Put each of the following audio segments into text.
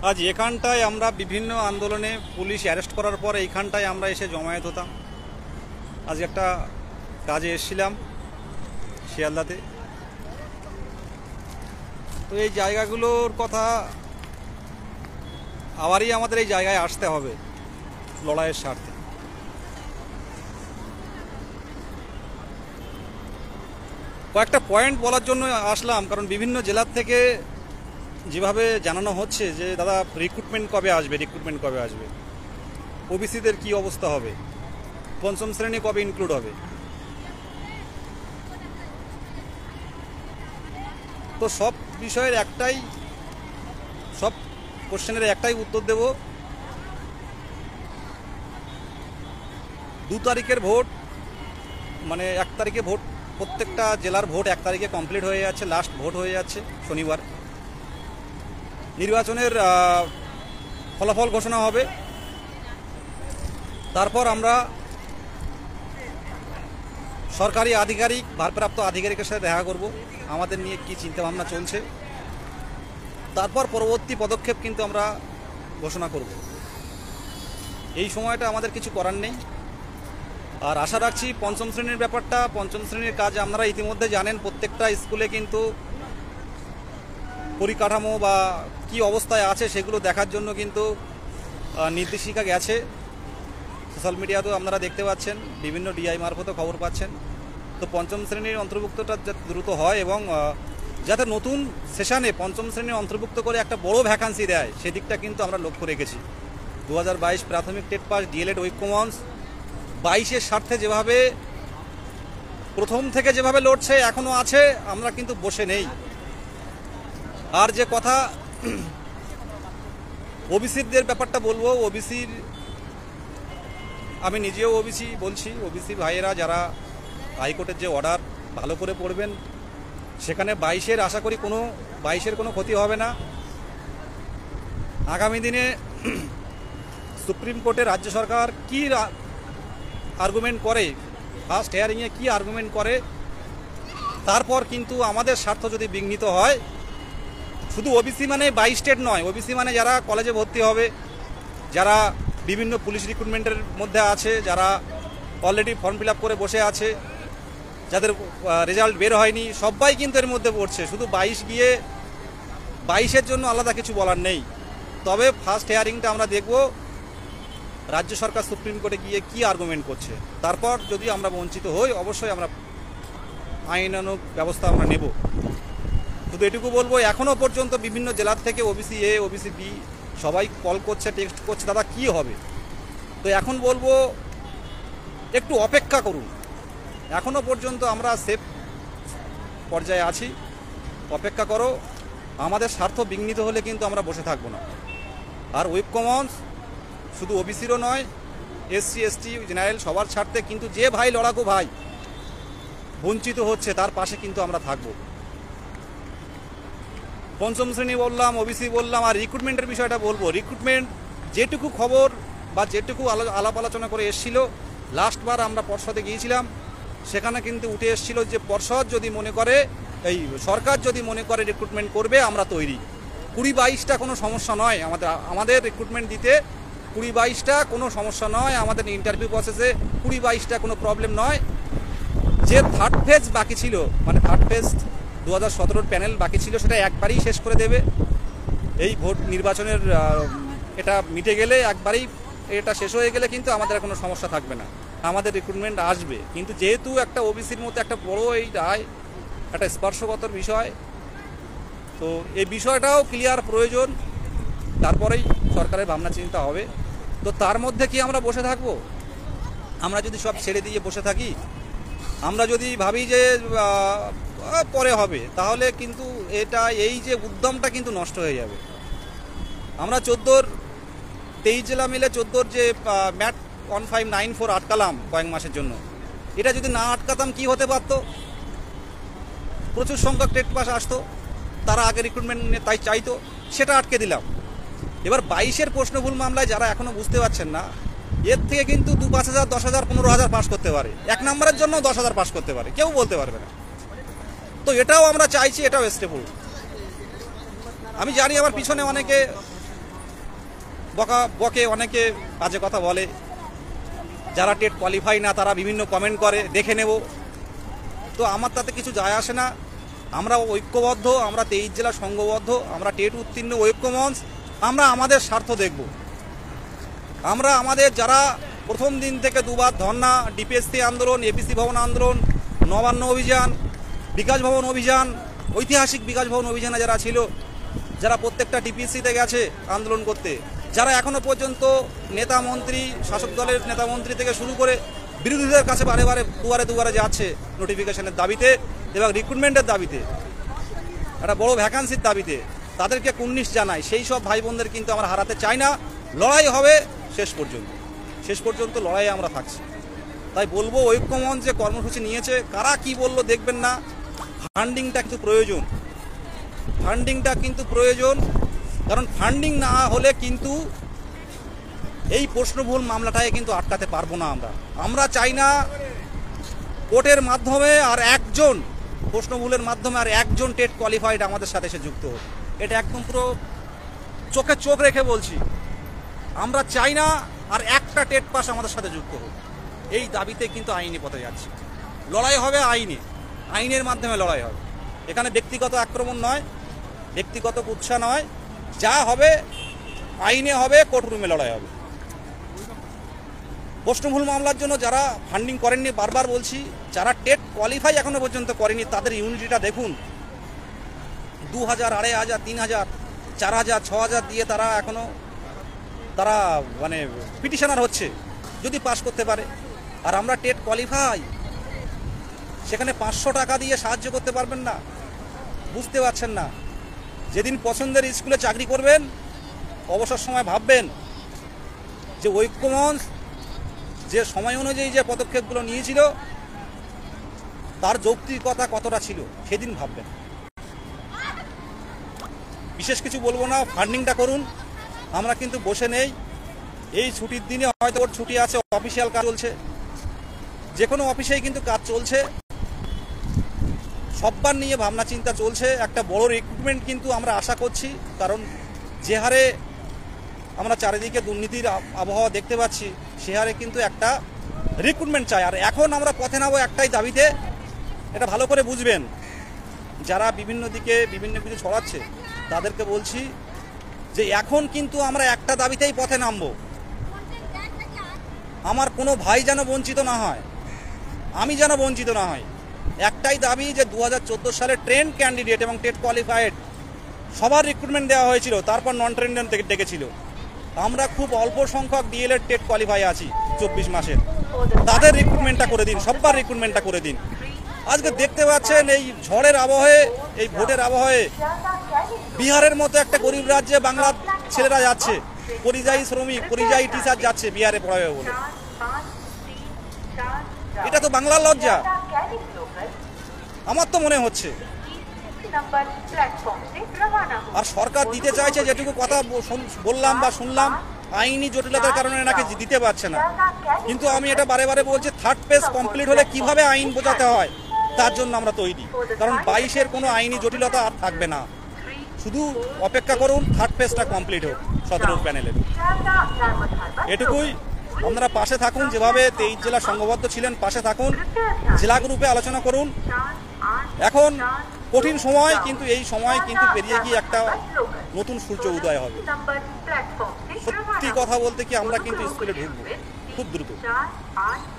আজ এখানটায় আমরা বিভিন্ন আন্দোলনে পুলিশ অ্যারেস্ট করার পর এইখানটায় আমরা এসে জমায়েত হতাম। আজ একটা কাজে এসেছিলাম শিয়ালদাতে। তো এই জায়গাগুলোর কথা আবারই আমাদের এই জায়গায় আসতে হবে লড়াইয়ের স্বার্থে। কয়েকটা পয়েন্ট বলার জন্য আসলাম, কারণ বিভিন্ন জেলার থেকে যেভাবে জানানো হচ্ছে যে দাদা রিক্রুটমেন্ট কবে আসবে, ওবিসিদের কি অবস্থা হবে, পঞ্চম শ্রেণী কবে ইনক্লুড হবে। তো সব বিষয়ের সব কোশ্চেনের একটাই উত্তর দেব, 2 তারিখের ভোট, মানে 1 তারিখে ভোট, প্রত্যেকটা জেলার ভোট 1 তারিখে কমপ্লিট হয়ে যাচ্ছে, লাস্ট ভোট হয়ে যাচ্ছে শনিবার। নির্বাচনের ফলাফল ঘোষণা হবে, তারপর আমরা সরকারি আধিকারিক, ভারপ্রাপ্ত আধিকারিকের সাথে দেখা করব, আমাদের নিয়ে কি চিন্তাভাবনা চলছে, তারপর পরবর্তী পদক্ষেপ কিন্তু আমরা ঘোষণা করব। এই সময়টা আমাদের কিছু করার নেই। আর আশা রাখছি পঞ্চম শ্রেণীর ব্যাপারটা, পঞ্চম শ্রেণীর কাজ আপনারা ইতিমধ্যে জানেন, প্রত্যেকটা স্কুলে কিন্তু পরিকাঠামো বা কি অবস্থায় আছে সেগুলো দেখার জন্য কিন্তু নির্দেশিকা গেছে। সোশ্যাল মিডিয়াতেও আপনারা দেখতে পাচ্ছেন, বিভিন্ন ডিআই মারফতে খবর পাচ্ছেন। তো পঞ্চম শ্রেণীর অন্তর্ভুক্তটা যাতে দ্রুত হয় এবং যাতে নতুন সেশনে পঞ্চম শ্রেণীর অন্তর্ভুক্ত করে একটা বড় ভ্যাকান্সি দেয়, সেদিকটা কিন্তু আমরা লক্ষ্য রেখেছি। 2022 প্রাথমিক টেট পাস, ডিএলএড ঐক্যমঞ্চ 22-এর স্বার্থে যেভাবে প্রথম থেকে যেভাবে লড়ছে এখনও আছে, আমরা কিন্তু বসে নেই। আর যে কথা ওবিসিদের ব্যাপারটা বলবো, ওবিসির আমি নিজেও ওবিসি বলছি, ওবিসি ভাইয়েরা যারা হাইকোর্টের যে অর্ডার ভালো করে পড়বেন, সেখানে 22-এর আশা করি 22-এর কোনো ক্ষতি হবে না। আগামী দিনে সুপ্রিম কোর্টে রাজ্য সরকার কি আর্গুমেন্ট করে, ফার্স্ট হিয়ারিংয়ে কি আর্গুমেন্ট করে, তারপর কিন্তু আমাদের স্বার্থ যদি বিঘ্নিত হয়, শুধু ওবিসি মানে 22 স্টেট নয়, ওবিসি মানে যারা কলেজে ভর্তি হবে, যারা বিভিন্ন পুলিশ রিক্রুটমেন্টের মধ্যে আছে, যারা অলরেডি ফর্ম ফিল আপ করে বসে আছে, যাদের রেজাল্ট বের হয়নি, সবাই কিন্তু এর মধ্যে পড়ছে। শুধু 22-এর জন্য আলাদা কিছু বলার নেই। তবে ফার্স্ট হিয়ারিংটা আমরা দেখব রাজ্য সরকার সুপ্রিম কোর্টে গিয়ে কি আর্গুমেন্ট করছে, তারপর যদি আমরা বঞ্চিত হই অবশ্যই আমরা আইনানুগ ব্যবস্থা আমরা নেব। শুধু এটুকু বলবো, এখনও পর্যন্ত বিভিন্ন জেলার থেকে ওবিসি এ, ওবিসি বি সবাই কল করছে, টেক্সট করছে, দাদা কি হবে। তো এখন বলবো একটু অপেক্ষা করুন, এখনও পর্যন্ত আমরা সেফ পর্যায়ে আছি, অপেক্ষা করো। আমাদের স্বার্থ বিঘ্নিত হলে কিন্তু আমরা বসে থাকবো না। আর ঐক্যমঞ্চ শুধু ওবিসিরও নয়, এসসি এসটি জেনারেল সবার স্বার্থে, কিন্তু যে ভাই লড়াকু ভাই বঞ্চিত হচ্ছে তার পাশে কিন্তু আমরা থাকবো। পঞ্চম শ্রেণী বললাম, ওবিসি বললাম, আর রিক্রুটমেন্টের বিষয়টা বলবো। রিক্রুটমেন্ট যেটুকু খবর বা যেটুকু আলাপ আলোচনা করে এসেছিল, লাস্টবার আমরা পর্ষদে গিয়েছিলাম, সেখানে কিন্তু উঠে এসেছিল যে পর্ষদ যদি মনে করে, এই সরকার যদি মনে করে রিক্রুটমেন্ট করবে, আমরা তৈরি। 20-22টা কোনো সমস্যা নয়, আমাদের রিক্রুটমেন্ট দিতে 20-22টা কোনো সমস্যা নয়, আমাদের ইন্টারভিউ প্রসেসে 20-22টা কোনো প্রবলেম নয়। যে থার্ড ফেজ বাকি ছিল, মানে থার্ড ফেজ 2017 প্যানেল বাকি ছিল, সেটা একবারেই শেষ করে দেবে। এই ভোট নির্বাচনের এটা মিটে গেলে, একবারেই এটা শেষ হয়ে গেলে কিন্তু আমাদের কোনো সমস্যা থাকবে না, আমাদের রিক্রুটমেন্ট আসবে। কিন্তু যেহেতু একটা ওবিসির মধ্যে একটা বড় এই রায়, একটা স্পর্শগত বিষয়, তো এই বিষয়টাও ক্লিয়ার প্রয়োজন, তারপরেই সরকারের ভাবনা চিন্তা হবে। তো তার মধ্যে কি আমরা বসে থাকবো? আমরা যদি সব ছেড়ে দিয়ে বসে থাকি, আমরা যদি ভাবি যে পরে হবে, তাহলে কিন্তু এই যে উদ্যমটা কিন্তু নষ্ট হয়ে যাবে। আমরা 23 জেলা মিলে 14 যে ম্যাট 1594 আটকালাম কয়েক মাসের জন্য, এটা যদি না আটকাতাম কি হতে পারত? প্রচুর সংখ্যক টেট পাস আসতো, তারা আগে রিক্রুটমেন্ট তাই চাইতো, সেটা আটকে দিলাম। এবার 22-এর প্রশ্নভুল মামলায় যারা এখনও বুঝতে পারছেন না, এর থেকে কিন্তু 2-5,000, 10,000, 15,000 পাস করতে পারে, 1 নম্বরের জন্য 10,000 পাস করতে পারে, কেউ বলতে পারবে না। তো এটাও আমরা চাইছি, এটাও স্টেবল। আমি জানি আমার পিছনে অনেকে বকে, অনেকে বাজে কথা বলে, যারা টেট কোয়ালিফাই না তারা বিভিন্ন কমেন্ট করে, দেখে নেব। তো আমার তাতে কিছু যায় আসে না। আমরা ঐক্যবদ্ধ, আমরা 23 জেলা সংঘবদ্ধ, আমরা টেট উত্তীর্ণ ঐক্য মঞ্চ, আমরা আমাদের স্বার্থ দেখব। আমরা আমাদের যারা প্রথম দিন থেকে দুবার ধর্না, ডিপিএসসি আন্দোলন, এপিসি ভবন আন্দোলন, নবান্ন অভিযান, বিকাশ ভবন অভিযান, ঐতিহাসিক বিকাশ ভবন অভিযানে যারা ছিল, যারা প্রত্যেকটা ডিপিএসসিতে গেছে আন্দোলন করতে, যারা এখনো পর্যন্ত নেতা মন্ত্রী, শাসক দলের নেতা মন্ত্রী থেকে শুরু করে বিরোধীদের কাছে বারে বারে দুয়ারে যাচ্ছে নোটিফিকেশনের দাবিতে এবং রিক্রুটমেন্টের দাবিতে, একটা বড় ভ্যাকান্সির দাবিতে, তাদেরকে কুর্নিশ জানাই। সেই সব ভাই বোনদের কিন্তু আমরা হারাতে চাই না। লড়াই হবে শেষ পর্যন্ত লড়াইয়ে আমরা থাকছি। তাই বলবো, ঐক্যমঞ্চ যে কর্মসূচি নিয়েছে, কারা কি বললো দেখবেন না, ফান্ডিংটা কিন্তু প্রয়োজন। কারণ ফান্ডিং না হলে কিন্তু এই প্রশ্নভুল মামলাটাকে কিন্তু আটকাতে পারবো না। আমরা চাই না কোর্টের মাধ্যমে আর একজন প্রশ্নভুলের মাধ্যমে আর একজন টেট কোয়ালিফাইড আমাদের সাথে এসে যুক্ত হোক। এটা একদম পুরো চোখে চোখ রেখে বলছি, আমরা চাই না আর একটা টেট পাস আমাদের সাথে যুক্ত হোক। এই দাবিতে কিন্তু আইনি পথে যাচ্ছে। লড়াই হবে আইনের মাধ্যমে লড়াই হবে। এখানে ব্যক্তিগত আক্রমণ নয়, ব্যক্তিগত কুৎসা নয়, যা হবে আইনে হবে, কোর্টরুমে লড়াই হবে। প্রশ্নভুল মামলার জন্য যারা ফান্ডিং করেননি, বারবার বলছি, যারা টেট কোয়ালিফাই এখনো পর্যন্ত করেনি তাদের ইউনিটিটা দেখুন। 2000, 2500, 3000, 4000, 6000 দিয়ে তারা মানে পিটিশনার হচ্ছে যদি পাস করতে পারে। আর আমরা টেট কোয়ালিফাই, সেখানে 500 টাকা দিয়ে সাহায্য করতে পারবেন না, বুঝতে পারছেন না। যেদিন পছন্দের স্কুলে চাকরি করবেন, অবসর সময় ভাববেন যে ঐক্যমঞ্চ যে সময় অনুযায়ী যে পদক্ষেপগুলো নিয়েছিল তার যৌক্তিকতা কতটা ছিল, সেদিন ভাববেন। বিশেষ কিছু বলবো না, ফান্ডিংটা করুন। আমরা কিন্তু বসে নেই। এই ছুটির দিনে হয়তো ওর ছুটি আছে, অফিসিয়াল কাজ চলছে, যে কোনো অফিসেই কিন্তু কাজ চলছে, সববার নিয়ে ভাবনা চিন্তা চলছে। একটা বড় রিক্রুটমেন্ট কিন্তু আমরা আশা করছি, কারণ যে হারে আমরা চারিদিকে দুর্নীতির আবহাওয়া দেখতে পাচ্ছি, সে হারে কিন্তু একটা রিক্রুটমেন্ট চাই। আর এখন আমরা পথে নামবো একটাই দাবিতে, এটা ভালো করে বুঝবেন। যারা বিভিন্ন দিকে বিভিন্ন কিছু ছড়াচ্ছে তাদেরকে বলছি যে এখন কিন্তু আমরা একটা দাবিতেই পথে নামবো। আমার কোনো ভাই যেন বঞ্চিত না হয়, আমি যেন বঞ্চিত না হয়। একটাই দাবি যে 2014 সালে ট্রেন্ড ক্যান্ডিডেট এবং টেট কোয়ালিফাইড সবার রিক্রুটমেন্ট দেওয়া হয়েছিল, তারপর নন ট্রেন্ড থেকে ডেকেছিল। আমরা খুব অল্প সংখ্যক ডিএলএড টেট কোয়ালিফাই আছি 24 মাসের, তাদের রিক্রুটমেন্টটা করে দিন, সবার রিক্রুটমেন্টটা করে দিন। আজকে দেখতে পাচ্ছেন এই ঝড়ের আবহে, এই ভোটের আবহে বিহারের মতো একটা গরিব রাজ্যে বাংলার ছেলেরা যাচ্ছে, পরিযায়ী শ্রমিক, পরিযায়ী টিচার যাচ্ছে বিহারে পড়াবে বলে। এটা তো বাংলার লজ্জা আমার তো মনে হচ্ছে। আর সরকার দিতে চাইছে যেটুকু কথা বললাম বা শুনলাম, আইনি জটিলতার কারণে নাকি দিতে পারছে না। কিন্তু আমি এটা বারে বারে বলছি, থার্ড পেজ কমপ্লিট হলে কিভাবে আইন বোঝাতে হয় তার জন্য আমরা তৈরি। কারণ 22-এর কোনো আইনি জটিলতা আর থাকবে না। শুধু অপেক্ষা করুন, থার্ড পেজটা কমপ্লিট হোক 17 প্যানেলের। এটুকুই। আপনারা পাশে থাকুন, যেভাবে 23 জেলা সংঘবদ্ধ ছিলেন পাশে থাকুন, জেলা গ্রুপে আলোচনা করুন। এখন কঠিন সময়, কিন্তু এই সময় কিন্তু পেরিয়ে গিয়ে একটা নতুন সূর্য উদয় হবে। সত্যি কথা বলতে কি, আমরা কিন্তু স্কুলে ঢুকবো খুব দ্রুত।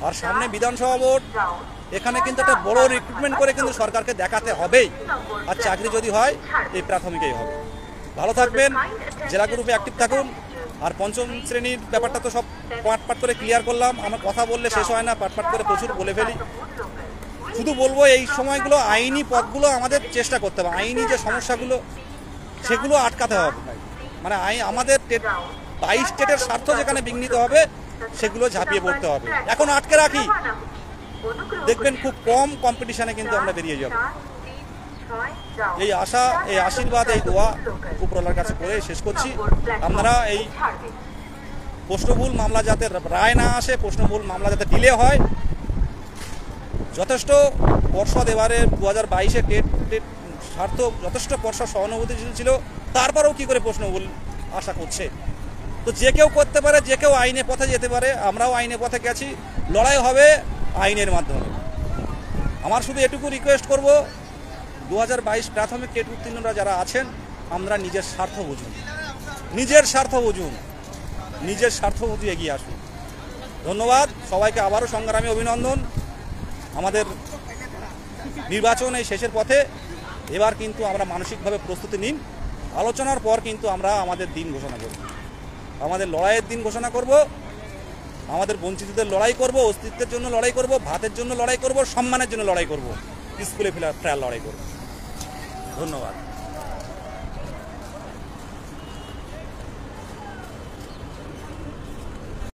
আর সামনে বিধানসভা ভোট, এখানে কিন্তু একটা বড় রিক্রুটমেন্ট করে কিন্তু সরকারকে দেখাতে হবেই। আর চাকরি যদি হয় এই প্রাথমিকেই হবে। ভালো থাকবেন, জেলা গ্রুপে অ্যাক্টিভ থাকুন। আর পঞ্চম শ্রেণীর ব্যাপারটা তো সব পাট করে ক্লিয়ার করলাম। আমার কথা বললে শেষ হয় না, পাট করে প্রচুর বলে ফেলি। শুধু বলবো, এই সময়গুলো আইনি পথগুলো আমাদের চেষ্টা করতে হবে, আইনি যে সমস্যাগুলো সেগুলো আটকাতে হবে। মানে আমাদের 22 স্টেটের স্বার্থ যেখানে বিঘ্নিত হবে সেগুলো ঝাঁপিয়ে পড়তে হবে। এখন আটকে রাখি, দেখবেন খুব কম কম্পিটিশনে কিন্তু আমরা বেরিয়ে যাব। এই আশা, এই আশীর্বাদ, এই দোয়া উপরওয়ালার কাছে করে শেষ করছি। আপনারা এই প্রশ্নভুল মামলা যাতে রায় না আসে, প্রশ্নভুল মামলা যাতে ডিলে হয়, যথেষ্ট পর্ষদ এবারে 2022-এ টেট স্বার্থ যথেষ্ট পর্ষদ সহানুভূতিশীল ছিল, তারপরেও কি করে প্রশ্নভুল আশা করছে। তো যে কেউ করতে পারে, যে কেউ আইনের পথে যেতে পারে, আমরাও আইনের পথে গেছি, লড়াই হবে আইনের মাধ্যমে। আমার শুধু এটুকু রিকোয়েস্ট করব, 2022 প্রাথমিক টেট উত্তীর্ণরা যারা আছেন, আমরা নিজের স্বার্থ বুঝুন, নিজের স্বার্থ বুঝুন, নিজের স্বার্থ বুঝে এগিয়ে আসুন। ধন্যবাদ সবাইকে, আবারও সংগ্রামী অভিনন্দন। আমাদের নির্বাচন এই শেষের পথে, এবার কিন্তু আমরা মানসিকভাবে প্রস্তুতি নিন। আলোচনার পর কিন্তু আমরা আমাদের দিন ঘোষণা করব, আমাদের লড়াইয়ের দিন ঘোষণা করব, আমাদের বঞ্চিতদের লড়াই করব, অস্তিত্বের জন্য লড়াই করব, ভাতের জন্য লড়াই করব, সম্মানের জন্য লড়াই করব, স্কুলে ফেরার লড়াই করব। ধন্যবাদ।